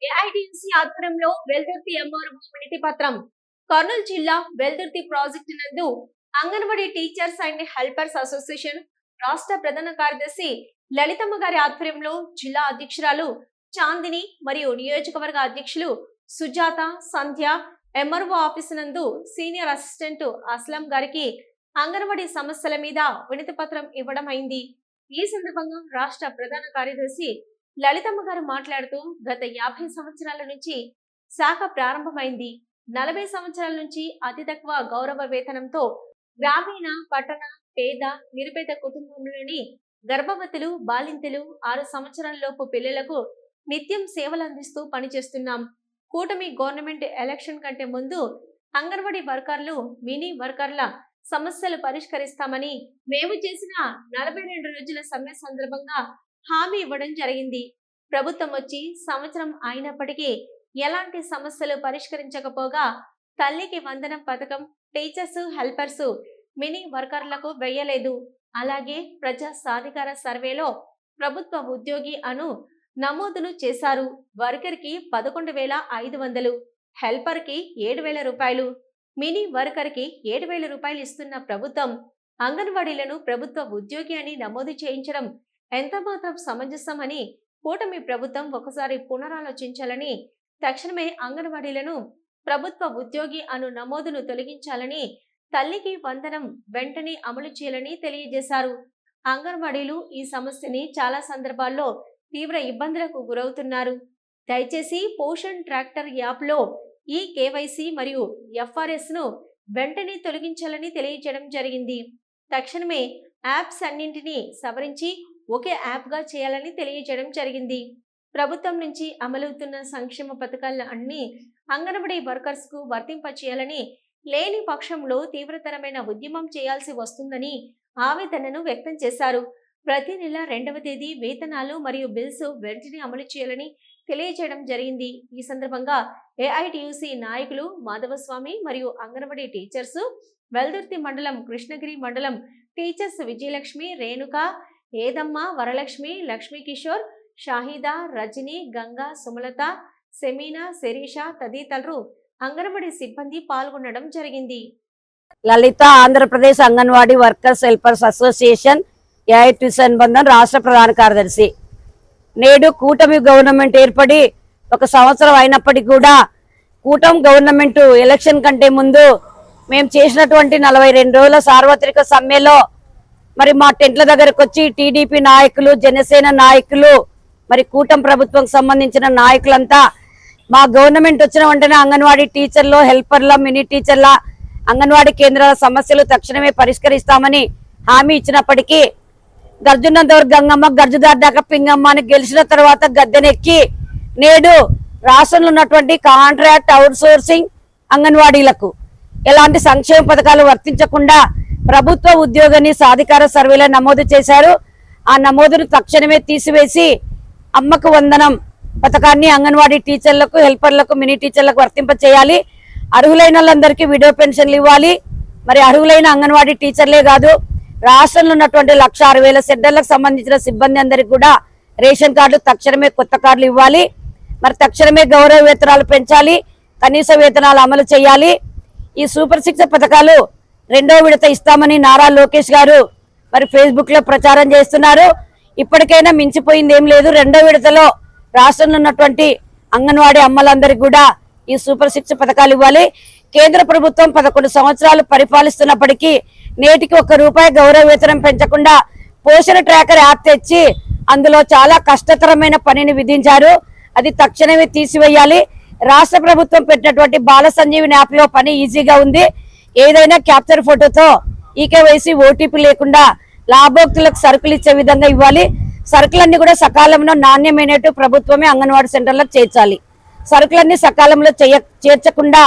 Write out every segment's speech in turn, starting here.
AITUC ఆధ్వర్యంలో Veldurthi MRO వినతి పత్రం. కర్నూలు జిల్లా వెల్దుర్తి ప్రాజెక్టు నందు anganwadi teachers and helpers association రాష్ట్ర ప్రధాన కార్యదర్శి లలితమ్మ గారి ఆధ్వర్యంలో జిల్లా అధ్యక్షురాలు చాందిని మరియు నియోజకవర్గ అధ్యక్షులు సుజాత, సంధ్య ఎంఆర్ఓ ఆఫీసు నందు సీనియర్ అసిస్టెంట్ అస్లం గారికి అంగన్వాడీ సమస్యల మీద వినతి పత్రం ఇవ్వడం అయింది. ఈ సందర్భంగా రాష్ట్ర ప్రధాన కార్యదర్శి లలితమ్మ గారు మాట్లాడుతూ గత 50 సంవత్సరాల నుంచి శాఖ ప్రారంభమైంది. 40 సంవత్సరాల నుంచి అతి తక్కువ గౌరవ వేతనంతో గ్రామీణ, పట్టణ, పేద, నిరుపేద కుటుంబంలోని గర్భవతులు, బాలింతలు, 6 సంవత్సరాల లోపు పిల్లలకు నిత్యం సేవలు అందిస్తూ పనిచేస్తున్నాం. కూటమి గవర్నమెంట్ ఎలక్షన్ కంటే ముందు అంగన్వాడీ వర్కర్లు, మినీ వర్కర్ల సమస్యలు పరిష్కరిస్తామని మేము చేసిన 42 రోజుల సమ్మె సందర్భంగా హామీ ఇవ్వడం జరిగింది. ప్రభుత్వం వచ్చి సంవత్సరం అయినప్పటికీ ఎలాంటి సమస్యలు పరిష్కరించకపోగా తల్లికి వందనం పథకం, టీచర్స్, హెల్పర్స్, మినీ వర్కర్లకు వేయలేదు. అలాగే ప్రజా సాధికార సర్వేలో ప్రభుత్వ ఉద్యోగి అను నమోదును చేశారు. వర్కర్కి 11,500, హెల్పర్కి 7,000 రూపాయలు, మినీ వర్కర్కి 7,000 రూపాయలు ఇస్తున్న ప్రభుత్వం అంగన్వాడీలను ప్రభుత్వ ఉద్యోగి అని నమోదు చేయించడం ఎంత మాత్రం సమంజసం అని కూటమి ప్రభుత్వం ఒకసారి పునరాలోచించాలని, తక్షణమే అంగన్వాడీలను ప్రభుత్వ ఉద్యోగి అను నమోదును తొలగించాలని, తల్లికి వందనం వెంటనే అమలు చేయాలని తెలియజేశారు. అంగన్వాడీలు ఈ సమస్యని చాలా సందర్భాల్లో తీవ్ర ఇబ్బందులకు గురవుతున్నారు. దయచేసి పోషణ్ ట్రాక్టర్ యాప్లో ఈ కేవైసీ మరియు ఎఫ్ఆర్ఎస్ ను వెంటనే తొలగించాలని తెలియజేయడం జరిగింది. తక్షణమే యాప్స్ అన్నింటినీ సవరించి ఒకే యాప్ గా చేయాలని తెలియజేయడం జరిగింది. ప్రభుత్వం నుంచి అమలవుతున్న సంక్షేమ పథకాలను అన్ని అంగన్వాడీ వర్కర్స్ కు వర్తింపచేయాలని, లేని పక్షంలో తీవ్రతరమైన ఉద్యమం చేయాల్సి వస్తుందని ఆవేదనను వ్యక్తం చేశారు. ప్రతి నెల 2వ తేదీ వేతనాలు మరియు బిల్స్ వెంటనే అమలు చేయాలని తెలియజేయడం జరిగింది. ఈ సందర్భంగా ఏఐటీయూసీ నాయకులు మాధవస్వామి మరియు అంగన్వాడీ టీచర్స్, వెల్దుర్తి మండలం, కృష్ణగిరి మండలం టీచర్స్ విజయలక్ష్మి, రేణుక, ఏదమ్మ, వరలక్ష్మి, లక్ష్మీ కిషోర్, షాహిదా, రజని, గంగా, సుమలత, సెమీనా, శిరీష తదితరులు అంగన్వాడీ సిబ్బంది పాల్గొనడం జరిగింది. Lalitha Andhra Pradesh anganwadi workers helpers association AITUC అనుబంధం రాష్ట్ర ప్రధాన కార్యదర్శి. నేడు కూటమి గవర్నమెంట్ ఏర్పడి 1 సంవత్సరం అయినప్పటికీ కూడా కూటమి గవర్నమెంట్ ఎలక్షన్ కంటే ముందు మేము చేసినటువంటి 42 రోజుల సార్వత్రిక సమ్మెలో మరి మా టెంట్ల దగ్గరకు వచ్చి టీడీపీ నాయకులు, జనసేన నాయకులు, మరి కూటమి ప్రభుత్వం సంబంధించిన నాయకులంతా మా గవర్నమెంట్ వచ్చిన వెంటనే అంగన్వాడీ టీచర్లు, హెల్పర్ల, మినీ టీచర్ల, అంగన్వాడీ కేంద్రాల సమస్యలు తక్షణమే పరిష్కరిస్తామని హామీ ఇచ్చినప్పటికీ గర్జునంతవరకు గంగమ్మ, గర్జుదార్ దాకా పింగమ్మ అని గెలిచిన తర్వాత గద్దెనెక్కి నేడు రాష్ట్రంలో ఉన్నటువంటి కాంట్రాక్ట్ అవుట్ సోర్సింగ్ అంగన్వాడీలకు ఎలాంటి సంక్షేమ పథకాలు వర్తించకుండా ప్రభుత్వ ఉద్యోగాన్ని సాధికార సర్వేలో నమోదు చేశారు. ఆ నమోదును తక్షణమే తీసివేసి అమ్మకు వందనం పథకాన్ని అంగన్వాడీ టీచర్లకు, హెల్పర్లకు, మినీ టీచర్లకు వర్తింప చేయాలి. అర్హులైన వాళ్ళందరికీ విడో పెన్షన్లు ఇవ్వాలి. మరి అర్హులైన అంగన్వాడీ టీచర్లే కాదు, రాష్ట్రంలో ఉన్నటువంటి 1,60,000 సెంటర్లకు సంబంధించిన సిబ్బంది అందరికి కూడా రేషన్ కార్డులు తక్షణమే కొత్త కార్డులు ఇవ్వాలి. మరి తక్షణమే గౌరవ వేతనాలు పెంచాలి, కనీస వేతనాలు అమలు చేయాలి. ఈ సూపర్ 6 పథకాలు 2వ విడత ఇస్తామని నారా లోకేష్ గారు మరి ఫేస్బుక్ లో ప్రచారం చేస్తున్నారు. ఇప్పటికైనా మించిపోయింది ఏం లేదు. 2వ విడతలో రాష్ట్రంలో ఉన్నటువంటి అంగన్వాడీ అమ్మలందరికీ కూడా ఈ సూపర్ 6 పథకాలు ఇవ్వాలి. కేంద్ర ప్రభుత్వం 11 సంవత్సరాలు పరిపాలిస్తున్నప్పటికీ నేటికి ₹1 గౌరవ వేతనం పెంచకుండా పోషణ ట్రాకర్ యాప్ తెచ్చి అందులో చాలా కష్టతరమైన పనిని విధించారు. అది తక్షణమే తీసివేయాలి. రాష్ట్ర ప్రభుత్వం పెట్టినటువంటి బాల సంజీవిని యాప్ లో పని ఈజీగా ఉంది. ఏదైనా క్యాప్చర్ ఫోటోతో ఈకేవైసీ, ఓటీపీ లేకుండా లాభోక్తులకు సరుకులు ఇచ్చే విధంగా ఇవ్వాలి. సరుకులన్నీ కూడా సకాలంలో నాణ్యమైనట్టు ప్రభుత్వమే అంగన్వాడీ సెంటర్లకు చేర్చాలి. సరుకులన్నీ సకాలంలో చేర్చకుండా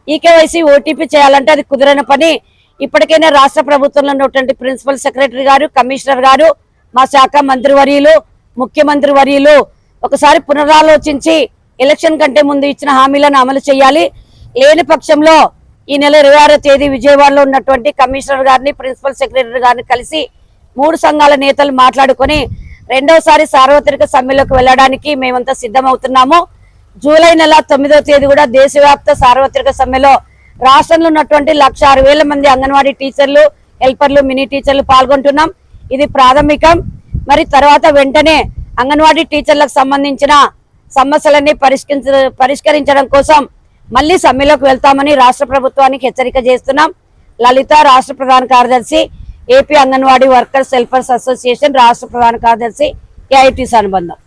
ఈకేవైసీ, ఓటీపీ చేయాలంటే అది కుదరని పని. ఇప్పటికైనా రాష్ట్ర ప్రభుత్వంలో ఉన్నటువంటి ప్రిన్సిపల్ సెక్రటరీ గారు, కమిషనర్ గారు, మా శాఖ మంత్రివర్యులు, ముఖ్యమంత్రి వర్యులు ఒకసారి పునరాలోచించి ఎలక్షన్ కంటే ముందు ఇచ్చిన హామీలను అమలు చేయాలి. లేని పక్షంలో ఈ నెల 26వ తేదీ విజయవాడలో ఉన్నటువంటి కమిషనర్ గారిని, ప్రిన్సిపల్ సెక్రటరీ గారిని కలిసి 3 సంఘాల నేతలు మాట్లాడుకొని 2వసారి సార్వత్రిక సమ్మెలోకి వెళ్ళడానికి మేమంతా సిద్ధమవుతున్నాము. జూలై నెల 9వ తేదీ కూడా దేశవ్యాప్త సార్వత్రిక సమ్మెలో రాష్ట్రంలో ఉన్నటువంటి 1,06,000 మంది అంగన్వాడీ టీచర్లు, హెల్పర్లు, మినీ టీచర్లు పాల్గొంటున్నాం. ఇది ప్రాథమికం. మరి తర్వాత వెంటనే అంగన్వాడీ టీచర్లకు సంబంధించిన సమస్యలన్నీ పరిష్కరించడం కోసం మళ్ళీ సమ్మెలోకి వెళ్తామని రాష్ట్ర ప్రభుత్వానికి హెచ్చరిక చేస్తున్నాం. లలిత, రాష్ట్ర ప్రధాన కార్యదర్శి, AP anganwadi workers helpers association రాష్ట్ర ప్రధాన కార్యదర్శి, AITC అనుబంధం.